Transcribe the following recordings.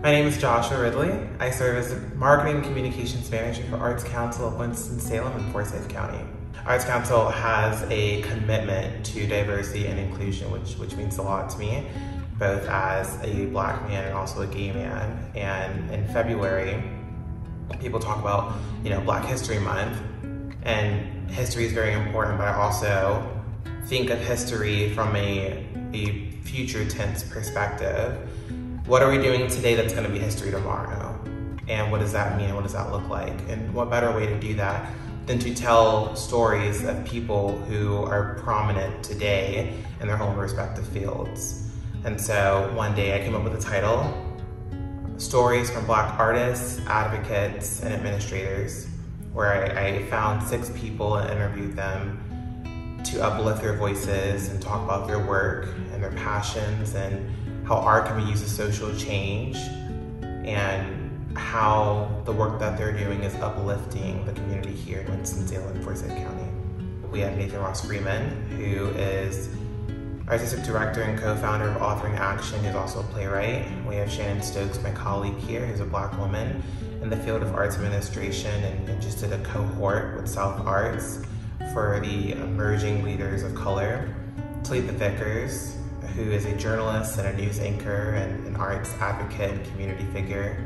My name is Joshua Ridley. I serve as Marketing and Communications Manager for Arts Council of Winston-Salem in Forsyth County. Arts Council has a commitment to diversity and inclusion, which means a lot to me, both as a Black man and also a gay man. And in February, people talk about, Black History Month, and history is very important, but I also think of history from a future tense perspective. What are we doing today that's going to be history tomorrow? And what does that mean? What does that look like? And what better way to do that than to tell stories of people who are prominent today in their own respective fields? And so one day I came up with a title, Stories from Black Artists, Advocates, and Administrators, where I found 6 people and interviewed them to uplift their voices and talk about their work and their passions and how art can be used as social change and how the work that they're doing is uplifting the community here in Winston-Salem and Forsyth County. We have Nathan Ross Freeman, who is Artistic Director and co-founder of Authoring Action, who's also a playwright. We have Shannon Stokes, my colleague here, who's a Black woman in the field of arts administration and just did a cohort with South Arts for the emerging leaders of color. Talitha Vickers, who is a journalist and a news anchor and an arts advocate and community figure.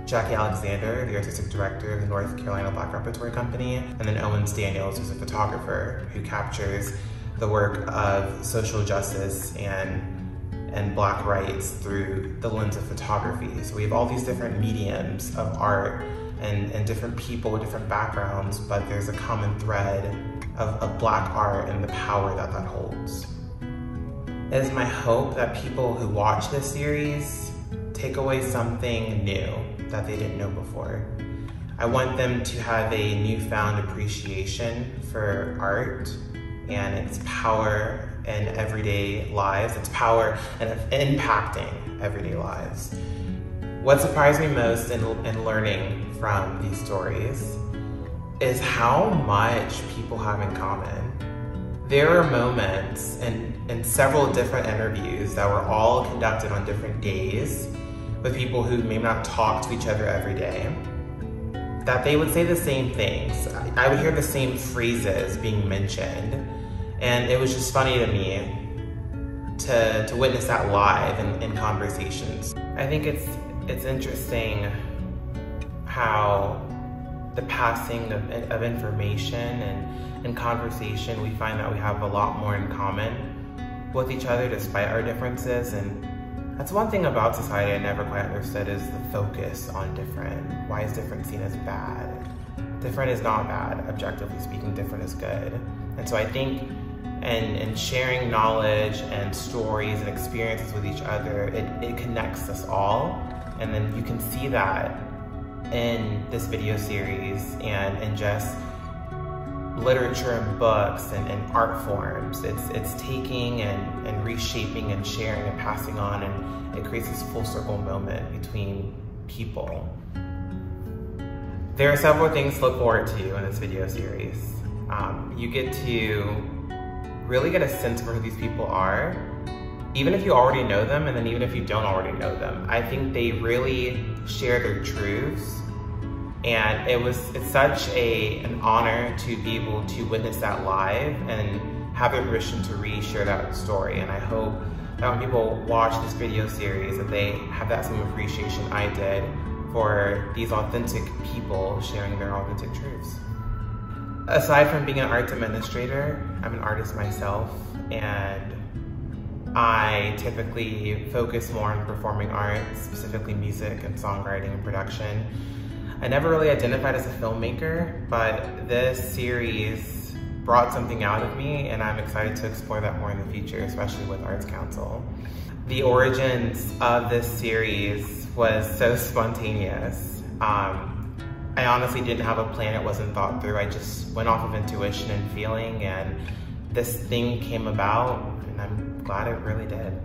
Jackie Alexander, the artistic director of the North Carolina Black Repertory Company. And then Owens Daniels, who's a photographer who captures the work of social justice and Black rights through the lens of photography. So we have all these different mediums of art and different people with different backgrounds, but there's a common thread of Black art and the power that holds. It is my hope that people who watch this series take away something new that they didn't know before. I want them to have a newfound appreciation for art and its power in everyday lives, its power in impacting everyday lives. What surprised me most in learning from these stories is how much people have in common. There were moments in several different interviews that were all conducted on different days with people who may not talk to each other every day, that they would say the same things. I would hear the same phrases being mentioned, and it was just funny to me to witness that live in conversations. I think it's interesting how the passing of information and conversation, we find that we have a lot more in common with each other despite our differences. And that's one thing about society I never quite understood, is the focus on different. Why is different seen as bad? Different is not bad, objectively speaking. Different is good. And so I think in sharing knowledge and stories and experiences with each other, it connects us all. And then you can see that in this video series and in just literature and books and art forms. It's taking and reshaping and sharing and passing on, and it creates this full circle moment between people. There are several things to look forward to in this video series. You get to really get a sense for who these people are, even if you already know them, and then even if you don't already know them. I think they really share their truths. And it's such an honor to be able to witness that live and have the permission to re-share that story. And I hope that when people watch this video series, that they have that same appreciation I did for these authentic people sharing their authentic truths. Aside from being an arts administrator, I'm an artist myself, and I typically focus more on performing arts, specifically music and songwriting and production. I never really identified as a filmmaker, but this series brought something out of me, and I'm excited to explore that more in the future, especially with Arts Council. The origins of this series was so spontaneous. I honestly didn't have a plan, it wasn't thought through. I just went off of intuition and feeling, and this thing came about, and I'm glad it really did.